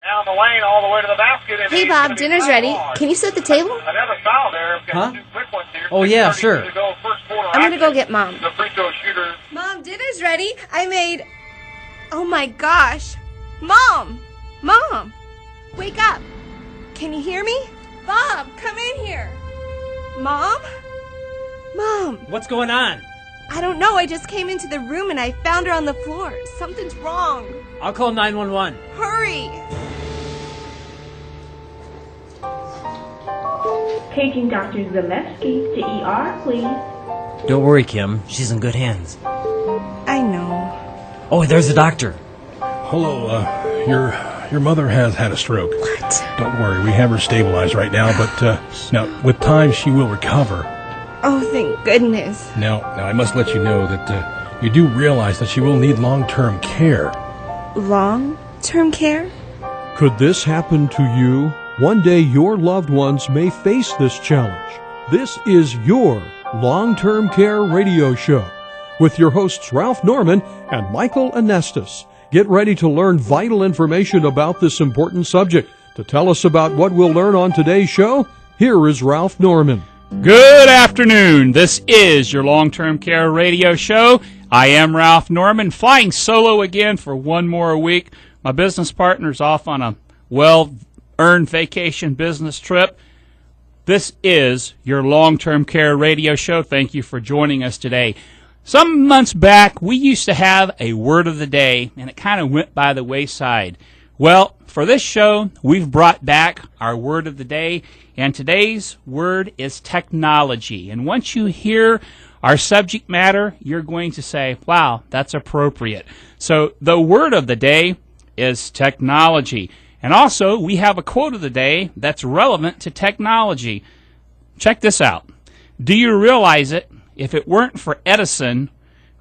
down the lane all the way to the basket. And Hey, Bob, dinner's ready. Can you set the table? Another foul there. Huh? Two quick ones here. Oh, yeah, sure. I'm going to go get Mom. The free throw shooter. Mom, dinner's ready. I made... Oh, my gosh. Mom! Mom! Wake up. Can you hear me? Bob, come in here. Mom? Mom. What's going on? I don't know. I just came into the room and I found her on the floor. Something's wrong. I'll call 911. Hurry. Paging Dr. Zalewski to ER, please. Don't worry, Kim. She's in good hands. I know. Oh, there's the doctor. Hello, your mother has had a stroke. What? Don't worry, we have her stabilized right now, but now, with time, she will recover. Oh, thank goodness. Now, I must let you know that you do realize that she will need long-term care. Long-term care? Could this happen to you? One day your loved ones may face this challenge. This is your Long-Term Care Radio Show with your hosts Ralph Norman and Michael Anestis. Get ready to learn vital information about this important subject. To tell us about what we'll learn on today's show, here is Ralph Norman. Good afternoon. This is your long-term care radio show. I am Ralph Norman, flying solo again for one more week. My business partner's off on a well-earned vacation business trip. This is your long-term care radio show. Thank you for joining us today. Some months back, we used to have a word of the day, and it kind of went by the wayside. Well, for this show, we've brought back our word of the day, and today's word is technology. And once you hear our subject matter, you're going to say, wow, that's appropriate. So the word of the day is technology. And also, we have a quote of the day that's relevant to technology. Check this out. Do you realize it? If it weren't for Edison,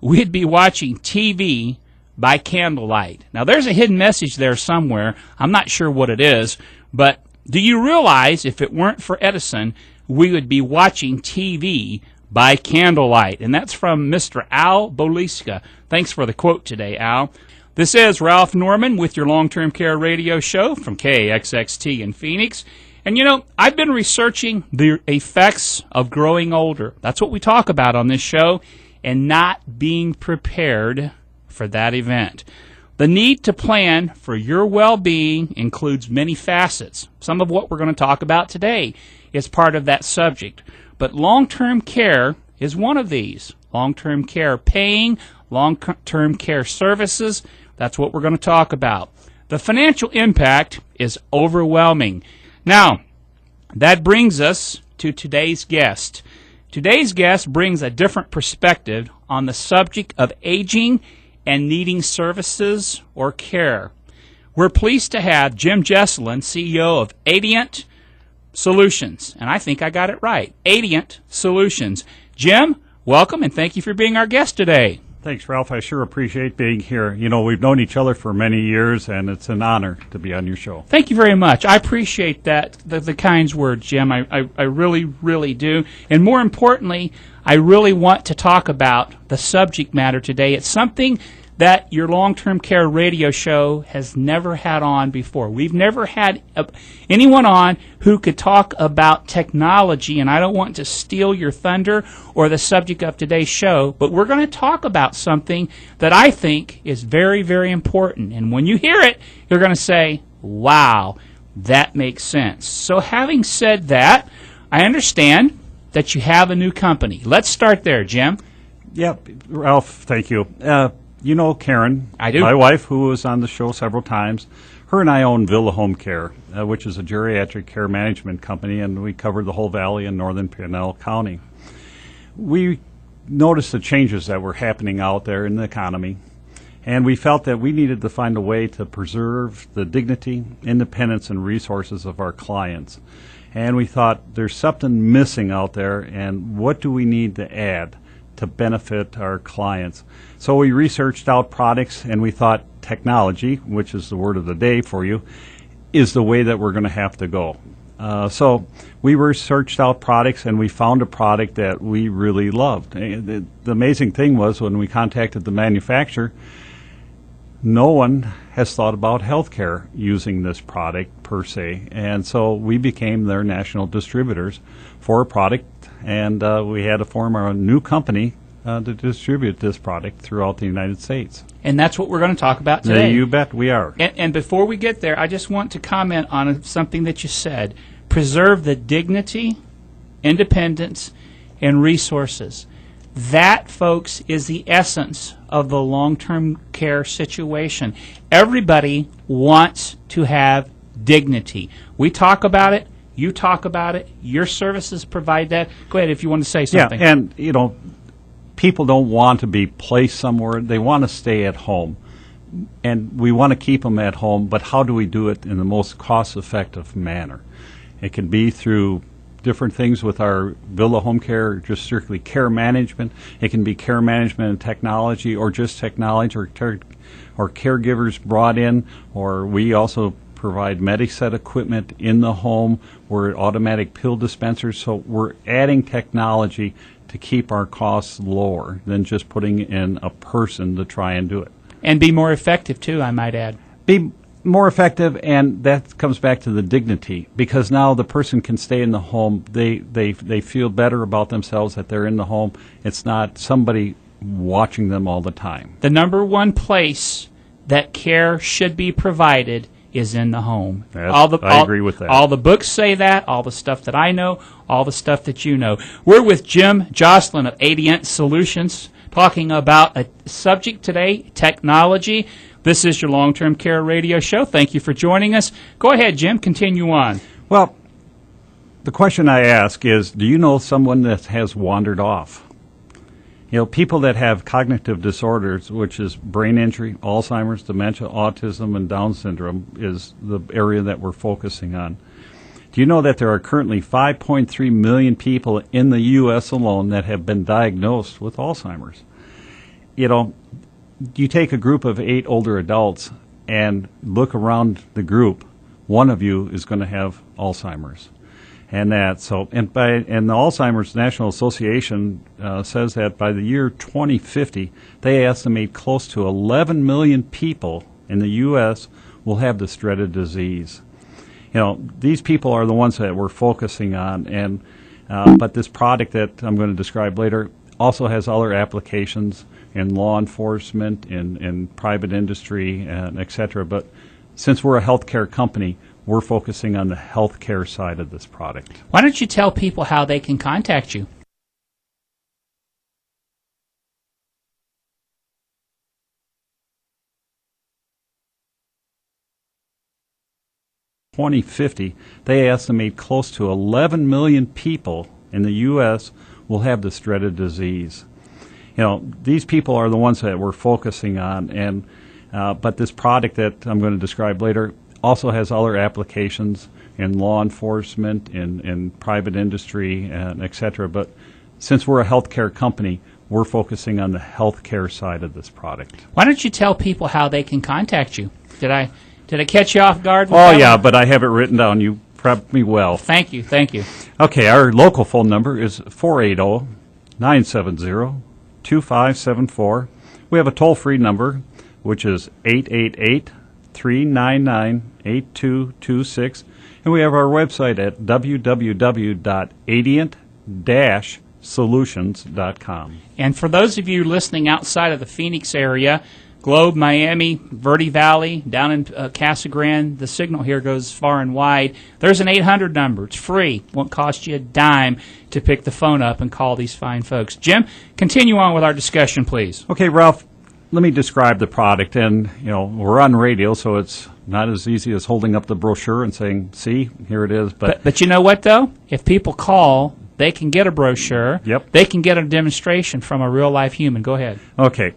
we'd be watching TV by candlelight. Now, there's a hidden message there somewhere. I'm not sure what it is, but do you realize if it weren't for Edison, we would be watching TV by candlelight? And that's from Mr. Al Boliska. Thanks for the quote today, Al. This is Ralph Norman with your long-term care radio show from KXXT in Phoenix. And, you know, I've been researching the effects of growing older. That's what we talk about on this show, and not being prepared for that event. The need to plan for your well-being includes many facets. Some of what we're going to talk about today is part of that subject. But long-term care is one of these. Long-term care paying, long-term care services, that's what we're going to talk about. The financial impact is overwhelming. Now, that brings us to today's guest. Today's guest brings a different perspective on the subject of aging and needing services or care. We're pleased to have Jim Jeselun, CEO of Adiant Solutions. And I think I got it right. Adiant Solutions. Jim, welcome, and thank you for being our guest today. Thanks, Ralph. I sure appreciate being here. You know, we've known each other for many years, and it's an honor to be on your show. Thank you very much. I appreciate that, the kind words, Jim. I really, really do. And more importantly, I really want to talk about the subject matter today. It's something that your long-term care radio show has never had on before. We've never had anyone on who could talk about technology, and I don't want to steal your thunder or the subject of today's show, but we're going to talk about something that I think is very, very important. And when you hear it, you're going to say, wow, that makes sense. So having said that, I understand that you have a new company. Let's start there, Jim. Yeah, Ralph, thank you. You know Karen, I do. My wife, who was on the show several times. Her and I own Villa Home Care, which is a geriatric care management company, and we cover the whole valley in northern Pinell County. We noticed the changes that were happening out there in the economy, and we felt that we needed to find a way to preserve the dignity, independence, and resources of our clients. And we thought there's something missing out there, and what do we need to add to benefit our clients? So we researched out products, and we thought technology, which is the word of the day for you, is the way that we're going to have to go. So we researched out products, and we found a product that we really loved. The amazing thing was when we contacted the manufacturer, no one has thought about healthcare using this product per se, and so we became their national distributors for a product, and we had to form our new company to distribute this product throughout the United States. And that's what we're going to talk about today. You bet we are. And before we get there, I just want to comment on something that you said. Preserve the dignity, independence, and resources. That, folks, is the essence of the long-term care situation. Everybody wants to have dignity. We talk about it. You talk about it. Your services provide that. Go ahead if you want to say something. Yeah, and, people don't want to be placed somewhere. They want to stay at home. And we want to keep them at home, but how do we do it in the most cost-effective manner? It can be through different things with our Villa Home Care, just strictly care management. It can be care management and technology, or just technology, or caregivers brought in, or we also provide Mediset equipment in the home. We're automatic pill dispensers, so we're adding technology to keep our costs lower than just putting in a person to try and do it. And be more effective, too, I might add. Be more effective, and that comes back to the dignity, because now the person can stay in the home. They feel better about themselves that they're in the home. It's not somebody watching them all the time. The number one place that care should be provided is in the home. I agree with that. All the books say that, all the stuff that I know, all the stuff that you know. We're with Jim Jeselun of Adiant Solutions, talking about a subject today, technology. This is your long-term care radio show. Thank you for joining us. Go ahead, Jim. Continue on. Well, the question I ask is, do you know someone that has wandered off? People that have cognitive disorders, which is brain injury, Alzheimer's, dementia, autism, and Down syndrome, is the area that we're focusing on. Do you know that there are currently 5.3 million people in the U.S. alone that have been diagnosed with Alzheimer's? You take a group of 8 older adults and look around the group, one of you is going to have Alzheimer's. And the Alzheimer's National Association says that by the year 2050, they estimate close to 11 million people in the U.S. will have this dreaded disease. These people are the ones that we're focusing on, and but this product that I'm going to describe later also has other applications in law enforcement, in private industry, and et cetera. But since we're a healthcare company, we're focusing on the healthcare side of this product. Why don't you tell people how they can contact you? In 2050, they estimate close to 11 million people in the U.S. will have this dreaded disease. These people are the ones that we're focusing on, and but this product that I'm going to describe later also has other applications in law enforcement, in private industry, and et cetera. But since we're a healthcare company, we're focusing on the healthcare side of this product. Why don't you tell people how they can contact you? Did I catch you off guard? Oh, yeah, but I have it written down. You prepped me well. Thank you. Okay, our local phone number is 480-970-2574. We have a toll-free number, which is 888-399-8226. And we have our website at www.adiant-solutions.com. And for those of you listening outside of the Phoenix area, Globe, Miami, Verde Valley, down in Casa Grande, the signal here goes far and wide. There's an 800 number. It's free. Won't cost you a dime to pick the phone up and call these fine folks. Jim, continue on with our discussion, please. Okay, Ralph, let me describe the product. And, we're on radio, so it's not as easy as holding up the brochure and saying, see, here it is. But you know what, though? If people call, they can get a brochure. Yep. They can get a demonstration from a real-life human. Go ahead. Okay.